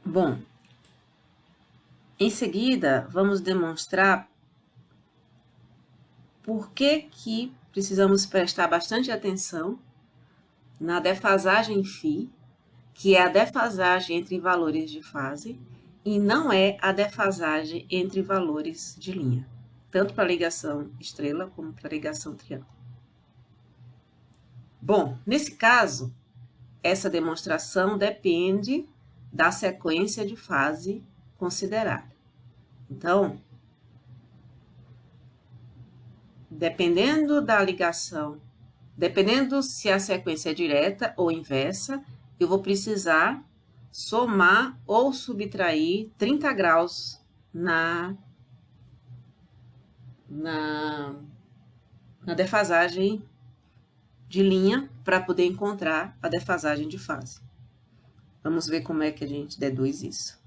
Bom, em seguida, vamos demonstrar por que precisamos prestar bastante atenção na defasagem φ, que é a defasagem entre valores de fase, e não é a defasagem entre valores de linha, tanto para a ligação estrela como para a ligação triângulo. Bom, nesse caso, essa demonstração depende da sequência de fase considerada. Então, dependendo da ligação, dependendo se a sequência é direta ou inversa, eu vou precisar somar ou subtrair 30 graus na defasagem de linha para poder encontrar a defasagem de fase. Vamos ver como é que a gente deduz isso.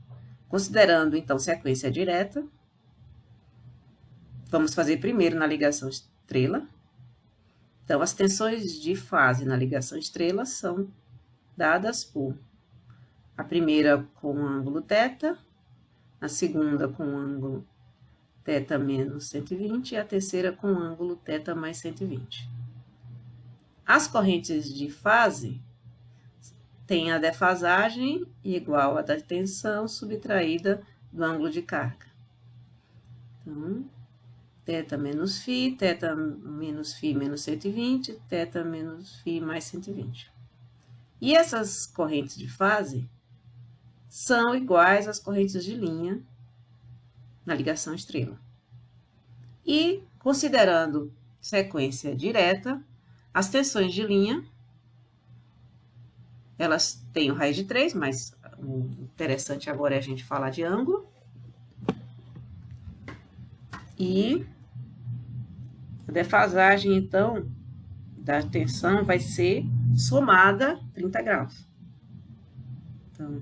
Considerando, então, sequência direta, vamos fazer primeiro na ligação estrela. Então, as tensões de fase na ligação estrela são dadas por a primeira com o ângulo θ, a segunda com o ângulo θ menos 120 e a terceira com o ângulo θ mais 120. As correntes de fase têm a defasagem igual a da tensão subtraída do ângulo de carga. Então, θ menos φ, θ menos φ menos 120, θ menos φ mais 120. E essas correntes de fase são iguais às correntes de linha na ligação estrela. E, considerando sequência direta, as tensões de linha, elas têm o raiz de 3, mas o interessante agora é a gente falar de ângulo. E a defasagem, então, da tensão vai ser somada 30 graus. Então,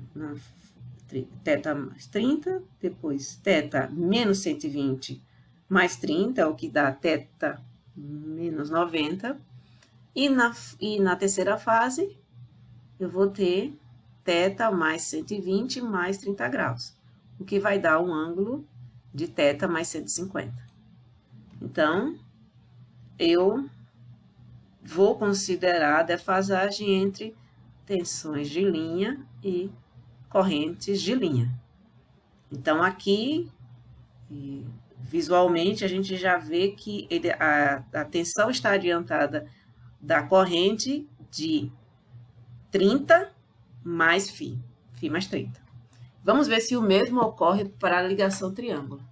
θ mais 30, depois θ menos 120 mais 30, é o que dá θ menos 90. E na terceira fase, eu vou ter θ mais 120 mais 30 graus, o que vai dar um ângulo de θ mais 150. Então, eu vou considerar a defasagem entre tensões de linha e correntes de linha. Então, aqui, visualmente, a gente já vê que a tensão está adiantada da corrente de 30 mais φ mais 30. Vamos ver se o mesmo ocorre para a ligação triângulo.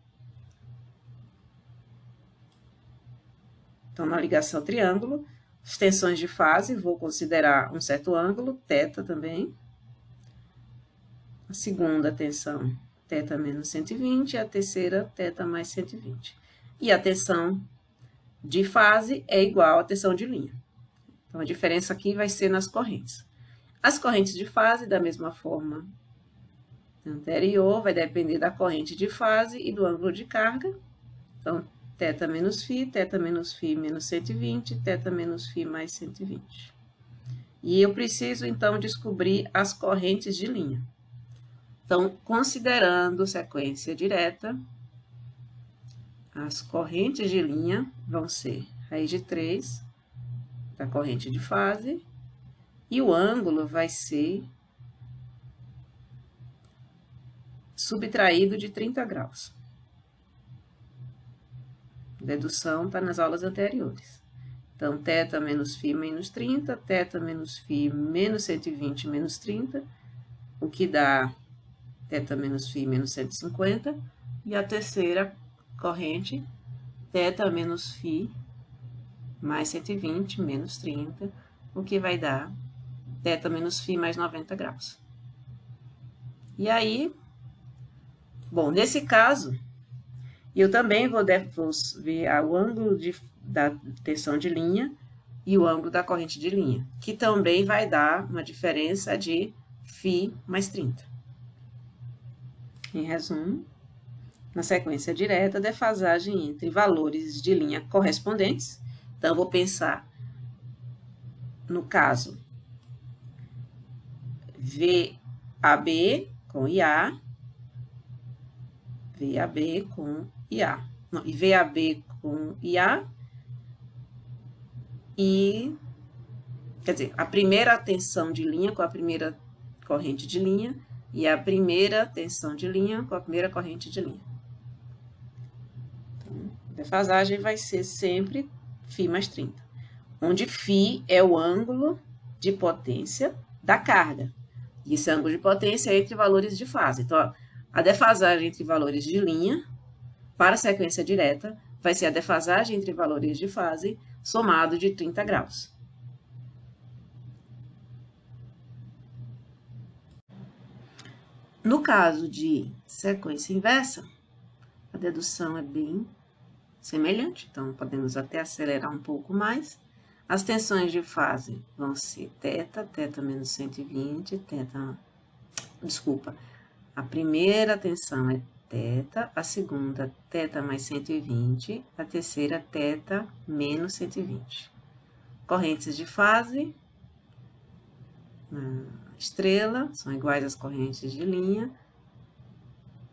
Então, na ligação triângulo, as tensões de fase, vou considerar um certo ângulo, θ também. A segunda tensão, θ menos 120, e a terceira, θ mais 120. E a tensão de fase é igual à tensão de linha. Então, a diferença aqui vai ser nas correntes. As correntes de fase, da mesma forma anterior, vai depender da corrente de fase e do ângulo de carga. Então, θ menos φ, θ menos φ menos 120, θ menos φ mais 120. E eu preciso, então, descobrir as correntes de linha. Então, considerando sequência direta, as correntes de linha vão ser raiz de 3 da corrente de fase, e o ângulo vai ser subtraído de 30 graus. Dedução está nas aulas anteriores. Então, θ menos φ menos 30, θ menos φ menos 120 menos 30, o que dá θ menos φ menos 150, e a terceira corrente, θ menos φ mais 120 menos 30, o que vai dar θ menos φ mais 90 graus. E aí, bom, nesse caso, eu também vou ver o ângulo da tensão de linha e o ângulo da corrente de linha, que também vai dar uma diferença de φ mais 30. Em resumo, na sequência direta, defasagem entre valores de linha correspondentes. Então, eu vou pensar no caso VAB com IA, VAB com IA. Não, e VAB com IA e, quer dizer, a primeira tensão de linha com a primeira corrente de linha e a primeira tensão de linha com a primeira corrente de linha. Então, a defasagem vai ser sempre φ mais 30, onde φ é o ângulo de potência da carga. E esse ângulo de potência é entre valores de fase. Então, ó, a defasagem entre valores de linha para a sequência direta vai ser a defasagem entre valores de fase somado de 30 graus. No caso de sequência inversa, a dedução é bem semelhante, então podemos até acelerar um pouco mais. As tensões de fase vão ser θ menos 120, a primeira tensão é θ, a segunda θ mais 120, a terceira θ menos 120. Correntes de fase na estrela são iguais às correntes de linha,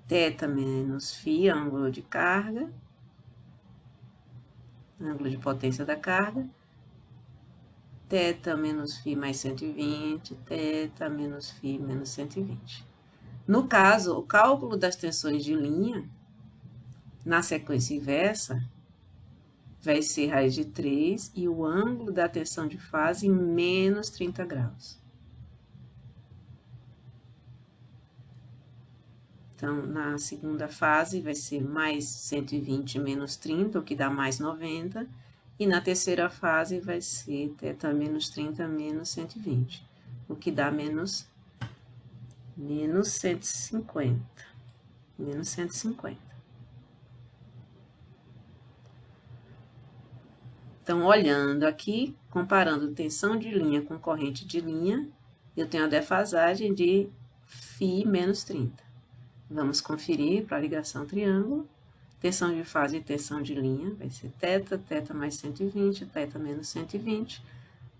θ menos φ, ângulo de carga, ângulo de potência da carga, θ menos φ mais 120, θ menos φ menos 120. No caso, o cálculo das tensões de linha, na sequência inversa, vai ser raiz de 3 e o ângulo da tensão de fase em menos 30 graus. Então, na segunda fase, vai ser mais 120 menos 30, o que dá mais 90. E na terceira fase, vai ser θ menos 30 menos 120, o que dá menos 150. Menos 150. Então, olhando aqui, comparando tensão de linha com corrente de linha, eu tenho a defasagem de φ menos 30. Vamos conferir para a ligação triângulo. Tensão de fase e tensão de linha vai ser θ mais 120, θ menos 120.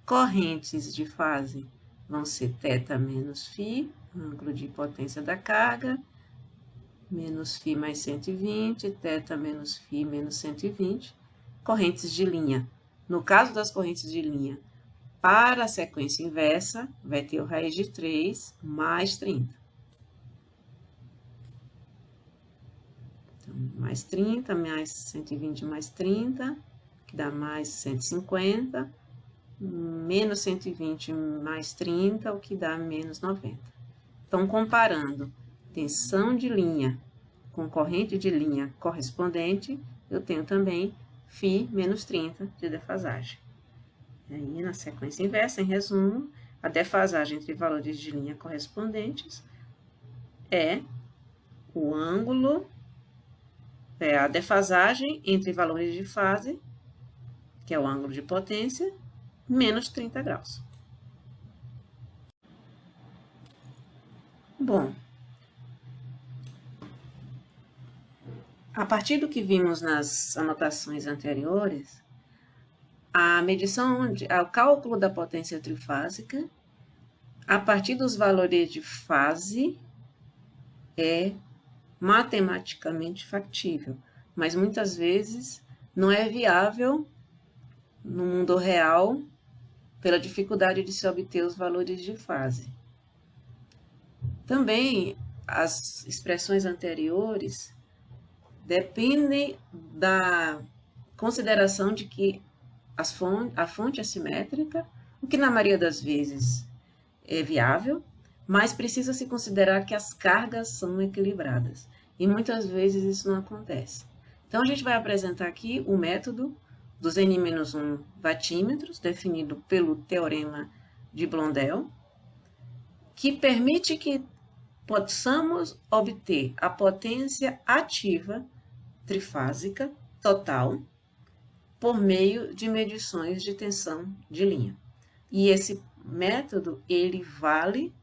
Correntes de fase vão ser θ menos φ, ângulo de potência da carga, menos φ mais 120, θ menos φ menos 120. Correntes de linha. No caso das correntes de linha, para a sequência inversa, vai ter o raiz de 3 mais 30. Então, mais 30, mais 120 mais 30, que dá mais 150, menos 120 mais 30, o que dá menos 90. Então, comparando tensão de linha com corrente de linha correspondente, eu tenho também φ menos 30 de defasagem. E aí, na sequência inversa, em resumo, a defasagem entre valores de linha correspondentes é o ângulo, é a defasagem entre valores de fase, que é o ângulo de potência, menos 30 graus. Bom, a partir do que vimos nas anotações anteriores, a medição, o cálculo da potência trifásica, a partir dos valores de fase, é matematicamente factível, mas muitas vezes não é viável no mundo real pela dificuldade de se obter os valores de fase. Também as expressões anteriores dependem da consideração de que a fonte é simétrica, o que na maioria das vezes é viável, mas precisa se considerar que as cargas são equilibradas, e muitas vezes isso não acontece. Então, a gente vai apresentar aqui o método dos N-1 vatímetros, definido pelo teorema de Blondel, que permite que possamos obter a potência ativa trifásica total por meio de medições de tensão de linha. E esse método, ele vale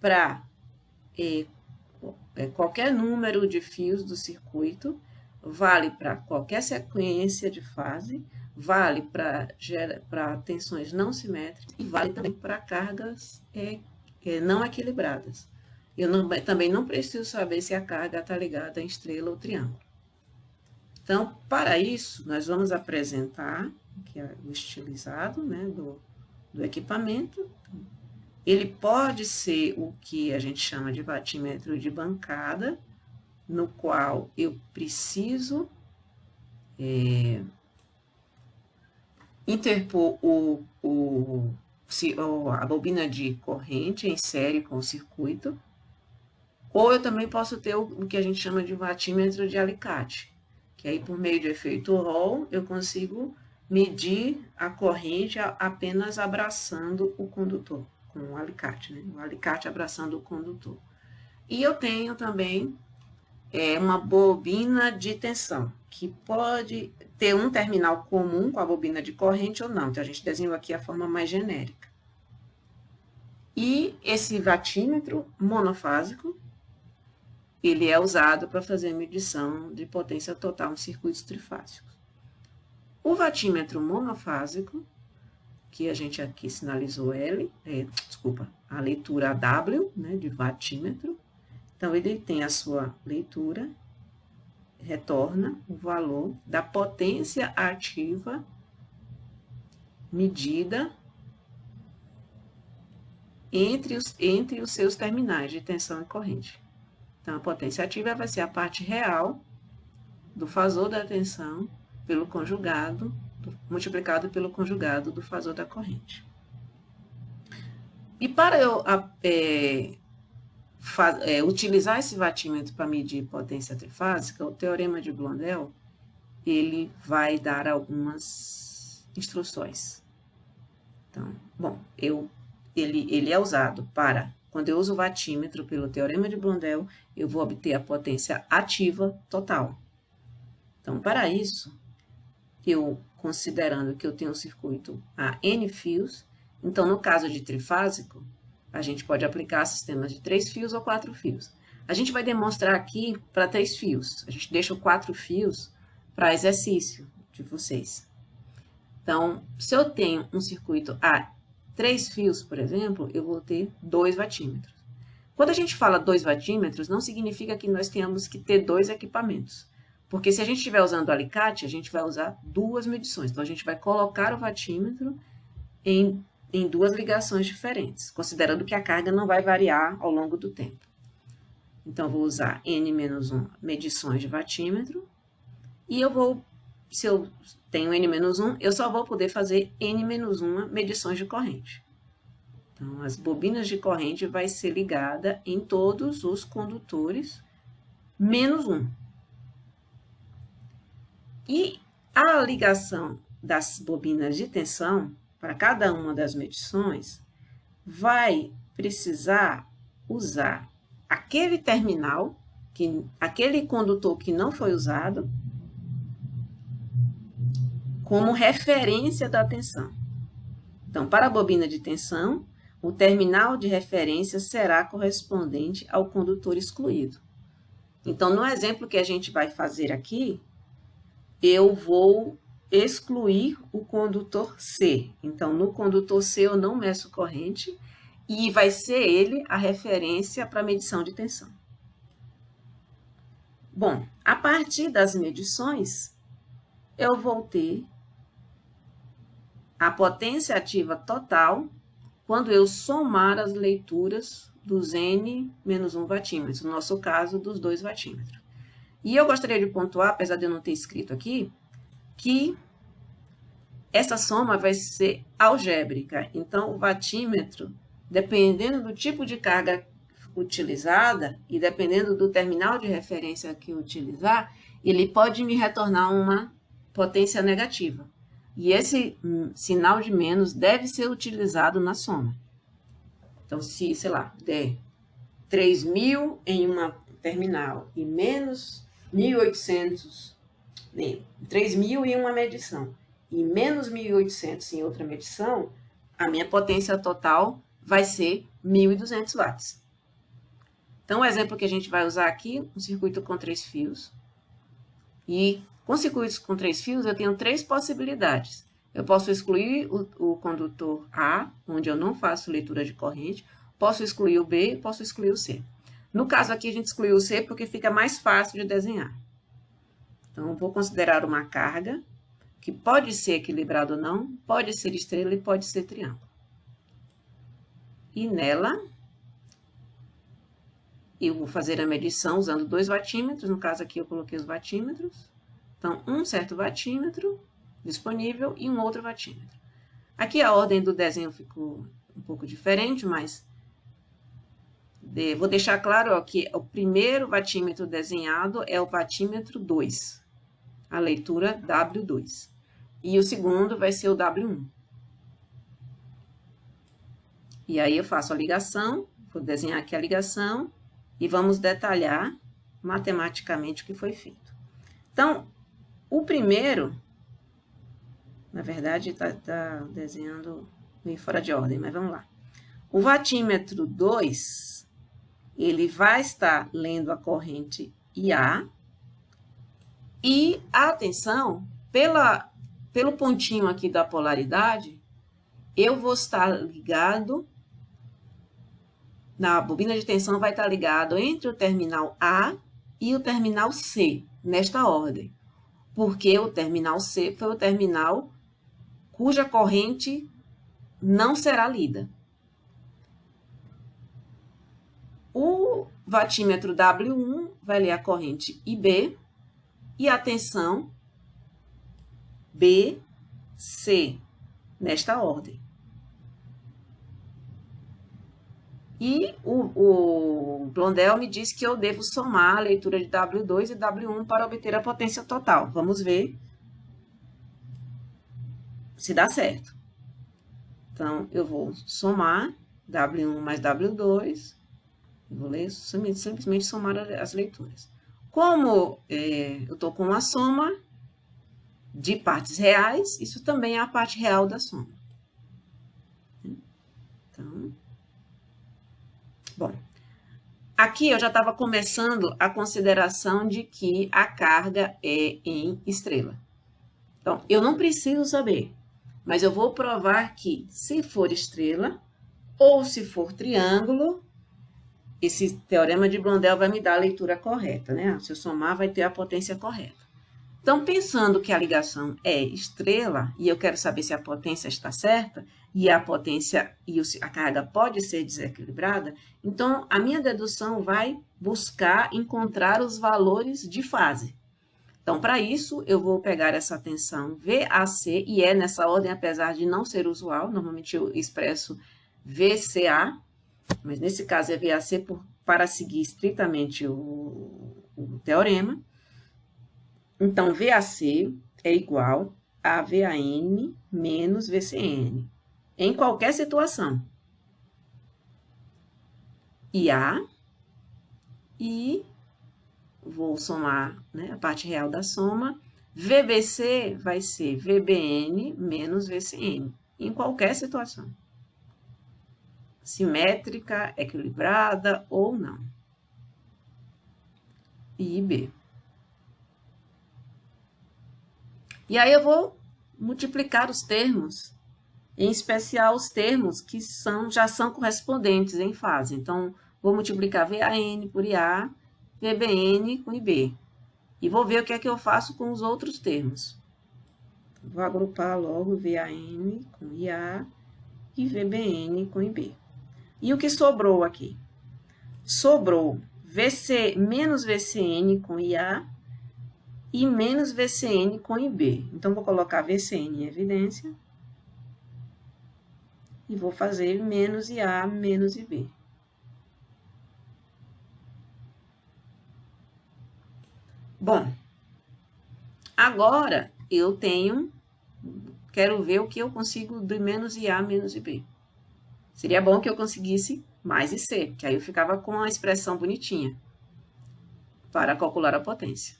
para qualquer número de fios do circuito, vale para qualquer sequência de fase, vale para tensões não simétricas e vale também para cargas não equilibradas. Também não preciso saber se a carga está ligada em estrela ou triângulo. Então, para isso, nós vamos apresentar aqui o estilizado, né, do equipamento. Ele pode ser o que a gente chama de watímetro de bancada, no qual eu preciso interpor a bobina de corrente em série com o circuito, ou eu também posso ter o que a gente chama de watímetro de alicate, que aí por meio de efeito Hall eu consigo medir a corrente apenas abraçando o condutor, com o alicate, né? O alicate abraçando o condutor. E eu tenho também uma bobina de tensão, que pode ter um terminal comum com a bobina de corrente ou não. Então, a gente desenhou aqui a forma mais genérica. E esse watímetro monofásico, ele é usado para fazer medição de potência total em circuitos trifásicos. O watímetro monofásico, que a gente aqui sinalizou a leitura W, né, de watímetro. Então, ele tem a sua leitura, retorna o valor da potência ativa medida entre os seus terminais de tensão e corrente. Então, a potência ativa vai ser a parte real do fasor da tensão pelo conjugado, multiplicado pelo conjugado do fasor da corrente. E para eu utilizar esse watímetro para medir potência trifásica, o teorema de Blondel, ele vai dar algumas instruções. Então, bom, ele é usado para, quando eu uso o watímetro pelo teorema de Blondel, eu vou obter a potência ativa total. Então, para isso, considerando que eu tenho um circuito a N fios, então, no caso de trifásico, a gente pode aplicar sistemas de 3 fios ou 4 fios. A gente vai demonstrar aqui para 3 fios. A gente deixa o 4 fios para exercício de vocês. Então, se eu tenho um circuito a 3 fios, por exemplo, eu vou ter 2 watímetros. Quando a gente fala 2 watímetros, não significa que nós tenhamos que ter 2 equipamentos. Porque se a gente estiver usando o alicate, a gente vai usar 2 medições. Então, a gente vai colocar o watímetro em 2 ligações diferentes, considerando que a carga não vai variar ao longo do tempo. Então, vou usar N-1 medições de watímetro, e se eu tenho N-1, eu só vou poder fazer N-1 medições de corrente. Então, as bobinas de corrente vai ser ligada em todos os condutores, menos 1. E a ligação das bobinas de tensão, para cada uma das medições, vai precisar usar aquele terminal, aquele condutor que não foi usado, como referência da tensão. Então, para a bobina de tensão, o terminal de referência será correspondente ao condutor excluído. Então, no exemplo que a gente vai fazer aqui, eu vou excluir o condutor C. Então, no condutor C eu não meço corrente e vai ser ele a referência para a medição de tensão. Bom, a partir das medições, eu vou ter a potência ativa total quando eu somar as leituras dos N-1 watímetros, no nosso caso, dos 2 watímetros. E eu gostaria de pontuar, apesar de eu não ter escrito aqui, que essa soma vai ser algébrica. Então, o watímetro, dependendo do tipo de carga utilizada e dependendo do terminal de referência que eu utilizar, ele pode me retornar uma potência negativa. E esse sinal de menos deve ser utilizado na soma. Então, se, sei lá, der 3.000 em uma terminal e menos 1.800, 3.000 em uma medição e menos 1.800 em outra medição, a minha potência total vai ser 1.200 watts. Então, o exemplo que a gente vai usar aqui, um circuito com 3 fios. E com circuitos com 3 fios, eu tenho 3 possibilidades. Eu posso excluir o condutor A, onde eu não faço leitura de corrente, posso excluir o B, posso excluir o C. No caso aqui, a gente excluiu o C porque fica mais fácil de desenhar. Então, eu vou considerar uma carga, que pode ser equilibrada ou não, pode ser estrela e pode ser triângulo. E nela, eu vou fazer a medição usando 2 watímetros, no caso aqui eu coloquei os watímetros. Então, um certo watímetro disponível e um outro watímetro. Aqui a ordem do desenho ficou um pouco diferente, mas vou deixar claro ó, que o primeiro watímetro desenhado é o watímetro 2, a leitura W2. E o segundo vai ser o W1. E aí eu faço a ligação, vou desenhar aqui a ligação e vamos detalhar matematicamente o que foi feito. Então, o primeiro, na verdade, está desenhando meio fora de ordem, mas vamos lá. O watímetro 2, ele vai estar lendo a corrente IA e, atenção, pelo pontinho aqui da polaridade, eu vou estar ligado, na bobina de tensão vai estar ligado entre o terminal A e o terminal C, nesta ordem, porque o terminal C foi o terminal cuja corrente não será lida. O watímetro W1 vai ler a corrente IB e a tensão BC, nesta ordem. E o Blondel me disse que eu devo somar a leitura de W2 e W1 para obter a potência total. Vamos ver se dá certo. Então, eu vou somar W1 mais W2, vou ler, simplesmente somar as leituras. Como eu estou com uma soma de partes reais, isso também é a parte real da soma. Então, bom, aqui eu já estava começando a consideração de que a carga é em estrela. Então, eu não preciso saber, mas eu vou provar que se for estrela ou se for triângulo, esse teorema de Blondel vai me dar a leitura correta, né? Se eu somar, vai ter a potência correta. Então, pensando que a ligação é estrela, e eu quero saber se a potência está certa, e a potência e a carga pode ser desequilibrada, então a minha dedução vai buscar encontrar os valores de fase. Então, para isso, eu vou pegar essa tensão VAC, e é nessa ordem, apesar de não ser usual, normalmente eu expresso VCA, mas nesse caso é VAC para seguir estritamente o teorema. Então, VAC é igual a VAN menos VCN, em qualquer situação. IA, e vou somar, né, a parte real da soma, VBC vai ser VBN menos VCN, em qualquer situação. Simétrica, equilibrada ou não. E IB. E aí eu vou multiplicar os termos, em especial os termos que já são correspondentes em fase. Então, vou multiplicar VAN por IA, VBN com IB. E vou ver o que é que eu faço com os outros termos. Vou agrupar logo VAN com IA e VBN com IB. E o que sobrou aqui? Sobrou VC menos VCN com IA e menos VCN com IB. Então, vou colocar VCN em evidência. E vou fazer menos IA menos IB. Bom, agora eu quero ver o que eu consigo de menos IA menos IB. Seria bom que eu conseguisse mais IC, que aí eu ficava com a expressão bonitinha para calcular a potência.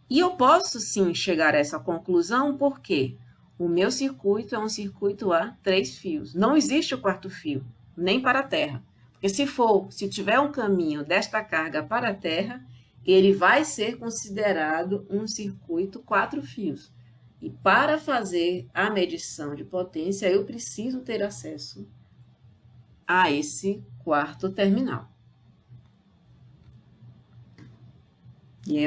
E eu posso, sim, chegar a essa conclusão porque o meu circuito é um circuito a 3 fios. Não existe o quarto fio, nem para a Terra. Porque se tiver um caminho desta carga para a Terra, ele vai ser considerado um circuito 4 fios. E para fazer a medição de potência, eu preciso ter acesso a esse quarto terminal.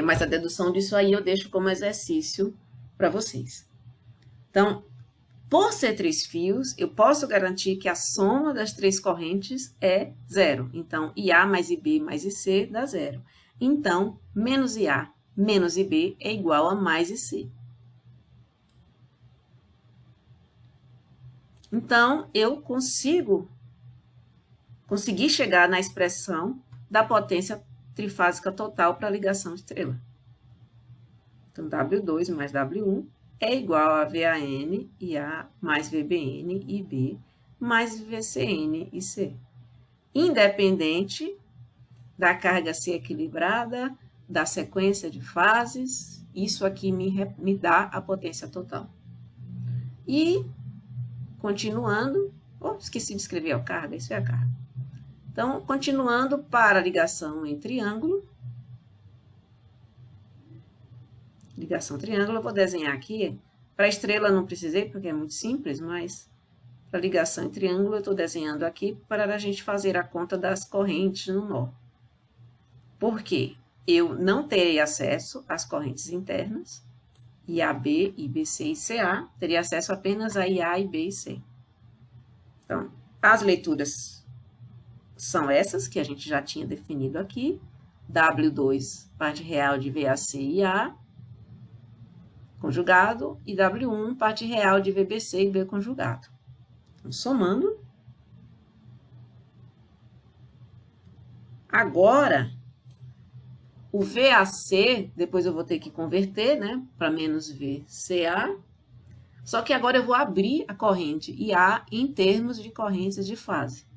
Mas a dedução disso aí eu deixo como exercício para vocês. Então, por ser 3 fios, eu posso garantir que a soma das 3 correntes é 0. Então, IA mais IB mais IC dá 0. Então, menos IA menos IB é igual a mais IC. Então, eu consegui chegar na expressão da potência trifásica total para a ligação estrela. Então, W2 mais W1 é igual a VAN, IA, mais VBN, IB, mais VCN, IC. Independente da carga ser equilibrada, da sequência de fases, isso aqui me dá a potência total. E, continuando, esqueci de escrever a carga, isso é a carga. Então, continuando para a ligação em triângulo, eu vou desenhar aqui. Para a estrela não precisei, porque é muito simples, mas para ligação em triângulo eu estou desenhando aqui para a gente fazer a conta das correntes no nó. Por quê? Eu não terei acesso às correntes internas, IAB, IBC e CA, teria acesso apenas a IA, IB e C. Então, as leituras são essas que a gente já tinha definido aqui, W2, parte real de VAC e IA, conjugado, e W1, parte real de VBC e B conjugado. Então, somando. Agora, o VAC, depois eu vou ter que converter, né, para menos VCA, só que agora eu vou abrir a corrente IA em termos de correntes de fase.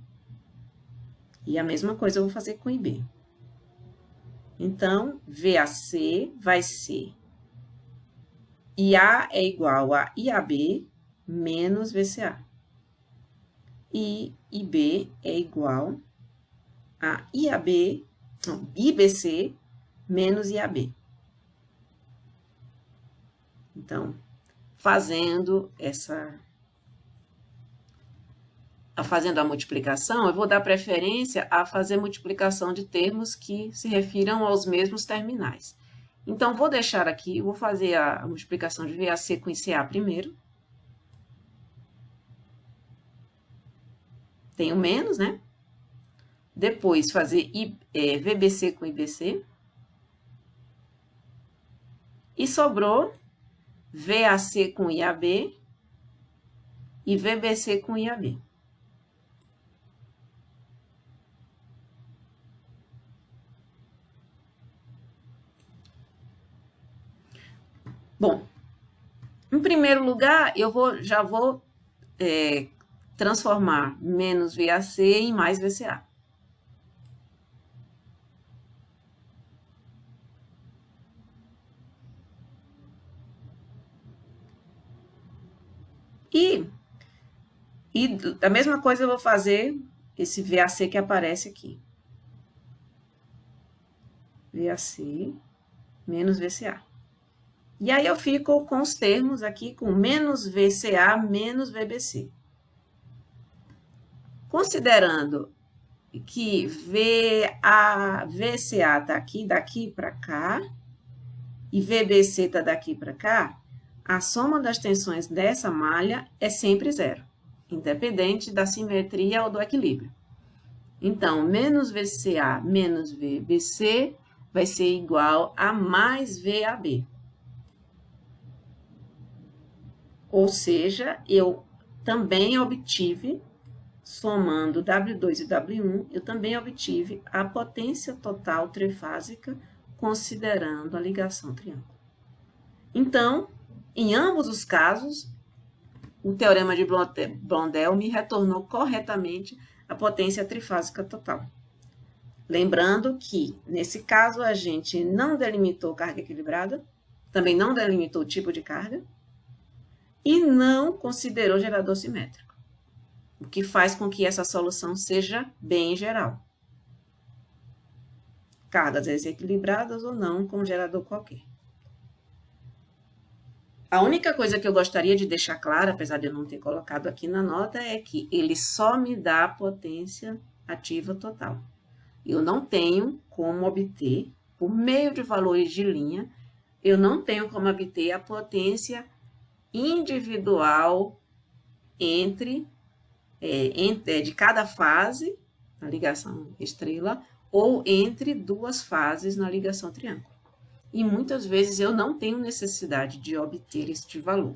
E a mesma coisa eu vou fazer com IB. Então, VAC vai ser IA é igual a IAB menos VCA. E IB é igual a IBC menos IAB. Então, fazendo a multiplicação, eu vou dar preferência a fazer multiplicação de termos que se refiram aos mesmos terminais. Então, vou deixar aqui, vou fazer a multiplicação de VAC com ICA primeiro. Tenho menos, né? Depois, fazer VBC com IBC. E sobrou VAC com IAB e VBC com IAB. Bom, em primeiro lugar, eu já vou transformar menos VAC em mais VCA. E a mesma coisa eu vou fazer esse VAC que aparece aqui. VAC menos VCA. E aí eu fico com os termos aqui com menos VCA menos VBC. Considerando que VCA está aqui, daqui para cá, e VBC está daqui para cá, a soma das tensões dessa malha é sempre 0, independente da simetria ou do equilíbrio. Então, menos VCA menos VBC vai ser igual a mais VAB. Ou seja, eu também obtive, somando W2 e W1, eu também obtive a potência total trifásica, considerando a ligação triângulo. Então, em ambos os casos, o teorema de Blondel me retornou corretamente a potência trifásica total. Lembrando que, nesse caso, a gente não delimitou carga equilibrada, também não delimitou o tipo de carga, e não considerou gerador simétrico, o que faz com que essa solução seja bem geral. Cargas desequilibradas ou não, com um gerador qualquer. A única coisa que eu gostaria de deixar clara, apesar de eu não ter colocado aqui na nota, é que ele só me dá a potência ativa total. Eu não tenho como obter por meio de valores de linha, eu não tenho como obter a potência individual de cada fase na ligação estrela ou entre duas fases na ligação triângulo. E muitas vezes eu não tenho necessidade de obter este valor.